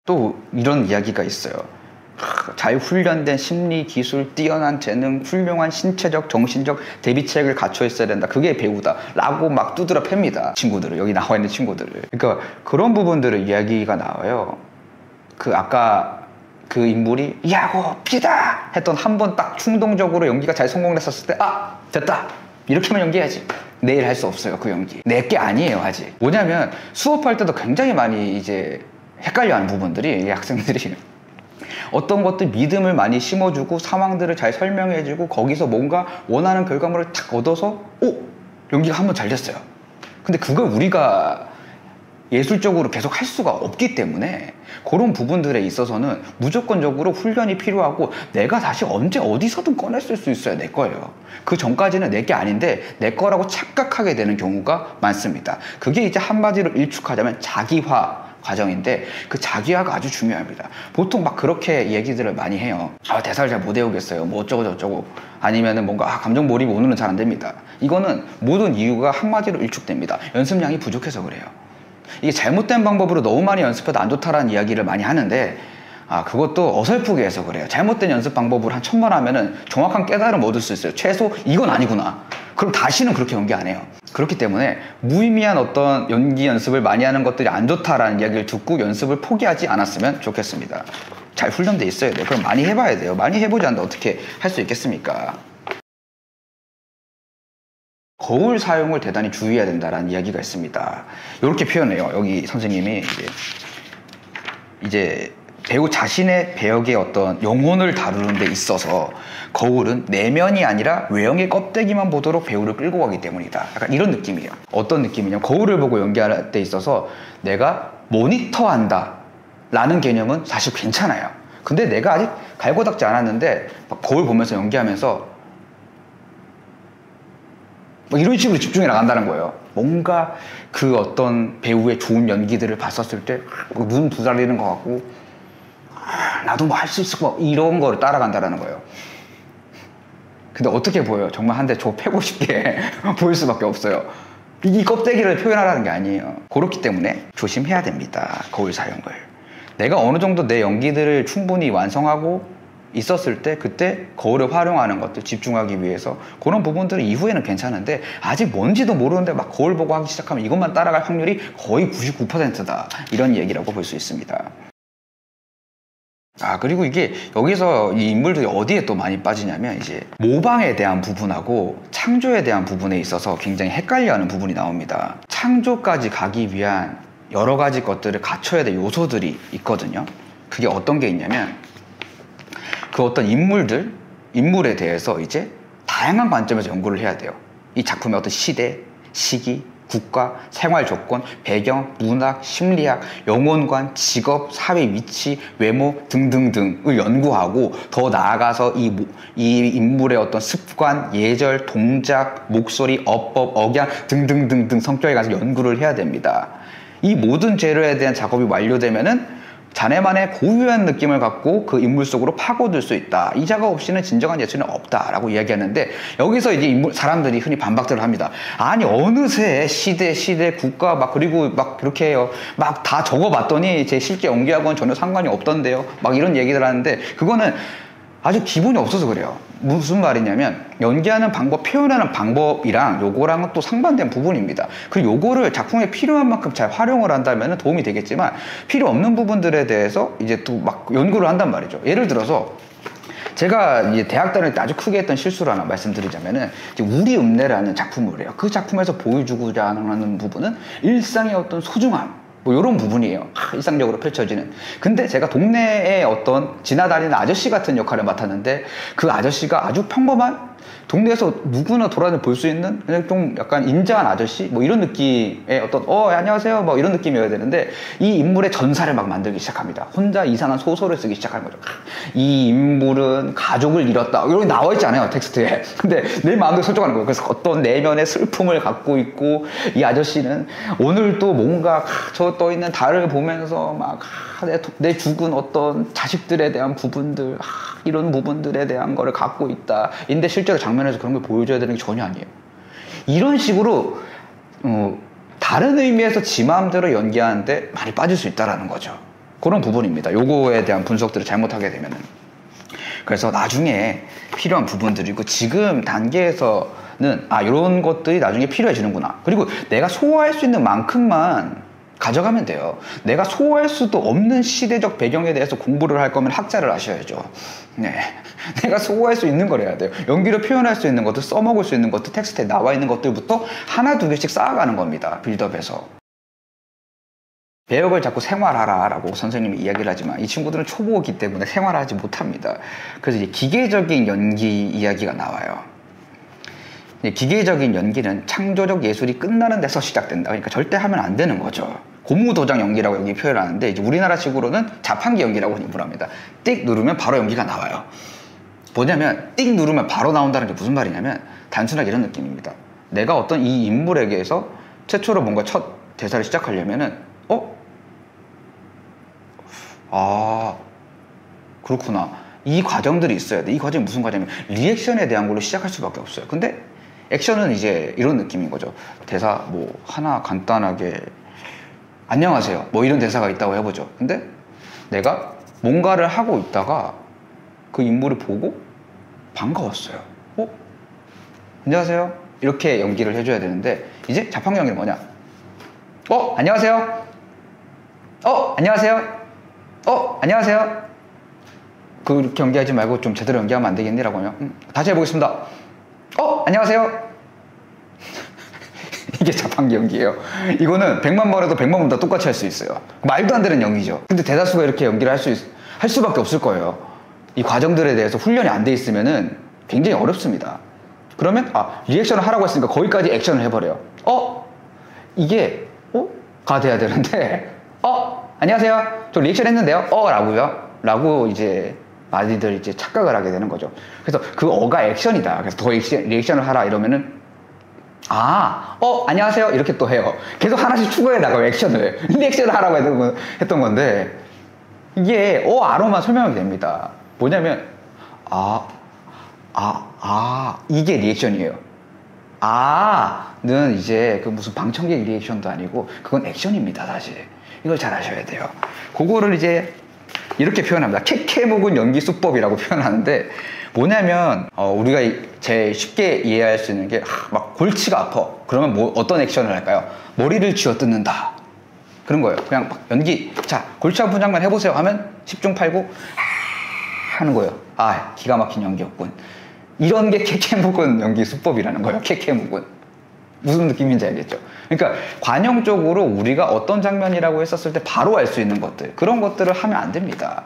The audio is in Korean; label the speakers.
Speaker 1: 또 이런 이야기가 있어요. 잘 훈련된 심리, 기술, 뛰어난 재능, 훌륭한 신체적, 정신적 대비책을 갖춰 있어야 된다. 그게 배우다. 라고 막 두드려 팹니다. 친구들을, 여기 나와 있는 친구들을. 그러니까 그런 부분들을 이야기가 나와요. 아까 그 인물이 야구 피다 했던 한 번 딱 충동적으로 연기가 잘 성공했었을 때 됐다. 이렇게만 연기해야지. 내일 할 수 없어요. 그 연기. 내게 아니에요, 아직. 뭐냐면 수업할 때도 굉장히 많이 이제 헷갈려하는 부분들이 이 학생들이 어떤 것들 믿음을 많이 심어주고 상황들을 잘 설명해주고 거기서 뭔가 원하는 결과물을 탁 얻어서 연기가 한번 잘 됐어요. 근데 그걸 우리가 예술적으로 계속 할 수가 없기 때문에 그런 부분들에 있어서는 무조건적으로 훈련이 필요하고 내가 다시 언제 어디서든 꺼냈을 수 있어야 내 거예요. 그 전까지는 내 게 아닌데 내 거라고 착각하게 되는 경우가 많습니다. 그게 이제 한마디로 일축하자면 자기화 과정인데 그 자기화가 아주 중요합니다. 보통 막 그렇게 얘기들을 많이 해요. 대사를 잘 못 외우겠어요. 뭐 어쩌고 저쩌고. 아니면은 뭔가 감정 몰입이 오늘은 잘 안 됩니다. 이거는 모든 이유가 한마디로 일축됩니다. 연습량이 부족해서 그래요. 이게 잘못된 방법으로 너무 많이 연습해도 안 좋다라는 이야기를 많이 하는데 그것도 어설프게 해서 그래요. 잘못된 연습 방법으로 한 1000번 하면은 정확한 깨달음 얻을 수 있어요. 최소 이건 아니구나. 그럼 다시는 그렇게 연기 안 해요. 그렇기 때문에 무의미한 어떤 연기 연습을 많이 하는 것들이 안 좋다라는 이야기를 듣고 연습을 포기하지 않았으면 좋겠습니다. 잘 훈련돼 있어야 돼요. 그럼 많이 해봐야 돼요. 많이 해보지 않는데 어떻게 할 수 있겠습니까? 거울 사용을 대단히 주의해야 된다라는 이야기가 있습니다. 이렇게 표현해요. 여기 선생님이 이제 배우 자신의 배역의 어떤 영혼을 다루는 데 있어서 거울은 내면이 아니라 외형의 껍데기만 보도록 배우를 끌고 가기 때문이다. 약간 이런 느낌이에요. 어떤 느낌이냐면 거울을 보고 연기할 때 있어서 내가 모니터한다 라는 개념은 사실 괜찮아요. 근데 내가 아직 갈고 닦지 않았는데 거울 보면서 연기하면서 이런 식으로 집중해 나간다는 거예요. 뭔가 그 어떤 배우의 좋은 연기들을 봤었을 때 눈 부자리는 것 같고 나도 뭐 할 수 있을 것 같고 이런 거를 따라간다는 거예요. 근데 어떻게 보여요? 정말 한 대 저 패고 싶게 보일 수밖에 없어요. 이 껍데기를 표현하라는 게 아니에요. 그렇기 때문에 조심해야 됩니다. 거울 사용을. 내가 어느 정도 내 연기들을 충분히 완성하고 있었을 때 그때 거울을 활용하는 것들 집중하기 위해서 그런 부분들은 이후에는 괜찮은데 아직 뭔지도 모르는데 막 거울 보고 하기 시작하면 이것만 따라갈 확률이 거의 99%다 이런 얘기라고 볼 수 있습니다. 그리고 이게 여기서 이 인물들이 어디에 또 많이 빠지냐면 이제 모방에 대한 부분하고 창조에 대한 부분에 있어서 굉장히 헷갈려하는 부분이 나옵니다. 창조까지 가기 위한 여러 가지 것들을 갖춰야 될 요소들이 있거든요. 그게 어떤 게 있냐면 그 어떤 인물에 대해서 이제 다양한 관점에서 연구를 해야 돼요. 이 작품의 어떤 시대, 시기, 국가, 생활 조건, 배경, 문학, 심리학, 영혼관, 직업, 사회 위치, 외모 등등등을 연구하고 더 나아가서 이 인물의 어떤 습관, 예절, 동작, 목소리, 어법, 억양 등등등등 성격에 관해서 연구를 해야 됩니다. 이 모든 재료에 대한 작업이 완료되면은 자네만의 고유한 느낌을 갖고 그 인물 속으로 파고들 수 있다. 이 작업 없이는 진정한 예술은 없다라고 이야기하는데 여기서 이제 사람들이 흔히 반박들을 합니다. 아니 어느새 시대 국가 그리고 그렇게 해요. 다 적어봤더니 제 실제 연기하고는 전혀 상관이 없던데요. 이런 얘기들 하는데 그거는 아주 기본이 없어서 그래요. 무슨 말이냐면 연기하는 방법, 표현하는 방법이랑 요거랑은 또 상반된 부분입니다. 그리고 요거를 작품에 필요한 만큼 잘 활용을 한다면 도움이 되겠지만 필요 없는 부분들에 대해서 이제 또 연구를 한단 말이죠. 예를 들어서 제가 이제 대학 다닐 때 아주 크게 했던 실수를 하나 말씀드리자면은 우리 읍내라는 작품을 해요. 그 작품에서 보여주고자 하는 부분은 일상의 어떤 소중함 이런 부분이에요. 일상적으로 펼쳐지는. 근데 제가 동네에 어떤 지나다니는 아저씨 같은 역할을 맡았는데 그 아저씨가 아주 평범한 동네에서 누구나 돌아다니 볼 수 있는 그냥 좀 약간 인자한 아저씨 이런 느낌의 어떤 안녕하세요 이런 느낌이어야 되는데 이 인물의 전사를 만들기 시작합니다. 혼자 이상한 소설을 쓰기 시작하는 거죠. 이 인물은 가족을 잃었다 이런 게 나와 있잖아요, 텍스트에. 근데 내 마음대로 설정하는 거예요. 그래서 어떤 내면의 슬픔을 갖고 있고 이 아저씨는 오늘도 뭔가 저 떠있는 달을 보면서 내 죽은 어떤 자식들에 대한 부분들 이런 부분들에 대한 거를 갖고 있다. 근데 실제로 장면에서 그런 걸 보여줘야 되는 게 전혀 아니에요. 이런 식으로 다른 의미에서 지 마음대로 연기하는데 많이 빠질 수 있다는 거죠. 그런 부분입니다. 요거에 대한 분석들을 잘못하게 되면은. 그래서 나중에 필요한 부분들이고 지금 단계에서는 이런 것들이 나중에 필요해지는구나. 그리고 내가 소화할 수 있는 만큼만 가져가면 돼요. 내가 소화할 수도 없는 시대적 배경에 대해서 공부를 할 거면 학자를 하셔야죠. 네. 내가 소화할 수 있는 걸 해야 돼요. 연기로 표현할 수 있는 것들, 써먹을 수 있는 것들, 텍스트에 나와 있는 것들부터 하나 두 개씩 쌓아가는 겁니다. 빌드업에서. 배역을 자꾸 생활하라 라고 선생님이 이야기를 하지만 이 친구들은 초보이기 때문에 생활하지 못합니다. 그래서 이제 기계적인 연기 이야기가 나와요. 기계적인 연기는 창조적 예술이 끝나는 데서 시작된다. 그러니까 절대 하면 안 되는 거죠. 고무도장 연기라고 여기 표현하는데 이제 우리나라식으로는 자판기 연기라고 흔히 합니다. 띡 누르면 바로 연기가 나와요. 뭐냐면 띡 누르면 바로 나온다는 게 무슨 말이냐면 단순하게 이런 느낌입니다. 내가 어떤 이 인물에게서 최초로 뭔가 첫 대사를 시작하려면은 그렇구나. 이 과정들이 있어야 돼. 이 과정이 무슨 과정이냐면 리액션에 대한 걸로 시작할 수밖에 없어요. 근데 액션은 이제 이런 느낌인 거죠. 대사 뭐 하나 간단하게 안녕하세요 뭐 이런 대사가 있다고 해보죠. 근데 내가 뭔가를 하고 있다가 그 인물을 보고 반가웠어요. 안녕하세요 이렇게 연기를 해줘야 되는데 이제 자판기 연기는 뭐냐? 안녕하세요. 안녕하세요. 안녕하세요. 그렇게 연기하지 말고 좀 제대로 연기하면 안 되겠니? 라고요. 다시 해보겠습니다. 안녕하세요. 이게 자판기 연기예요. 이거는 100만 번 해도 100만 번 다 똑같이 할 수 있어요. 말도 안 되는 연기죠. 근데 대다수가 이렇게 연기를 할 수밖에 없을 거예요. 이 과정들에 대해서 훈련이 안 돼 있으면은 굉장히 어렵습니다. 그러면 리액션을 하라고 했으니까 거기까지 액션을 해버려요. 이게 가 돼야 되는데 안녕하세요. 저 리액션 했는데요. 라고요. 라고 이제 많이들 이제 착각을 하게 되는 거죠. 그래서 그 어가 액션이다. 그래서 더 리액션을 하라 이러면은 안녕하세요. 이렇게 또 해요. 계속 하나씩 추가해 나가요. 액션을. 리액션을 하라고 했던 건데 이게 아로만 설명이 됩니다. 뭐냐면 이게 리액션이에요. 는 이제 그 무슨 방청객 리액션도 아니고 그건 액션입니다. 사실 이걸 잘 아셔야 돼요. 그거를 이제 이렇게 표현합니다. 캐캐묵은 연기 수법이라고 표현하는데 뭐냐면 우리가 제일 쉽게 이해할 수 있는 게 막 골치가 아파. 그러면 어떤 액션을 할까요? 머리를 쥐어뜯는다. 그런 거예요. 그냥 막 연기. 자, 골치 아픈 장면 해보세요 하면 10중 8구 하는 거예요. 기가 막힌 연기였군. 이런 게 캐캐묵은 연기 수법이라는 거예요. 캐캐묵은. 무슨 느낌인지 알겠죠? 그러니까 관용적으로 우리가 어떤 장면이라고 했었을 때 바로 알 수 있는 것들, 그런 것들을 하면 안 됩니다.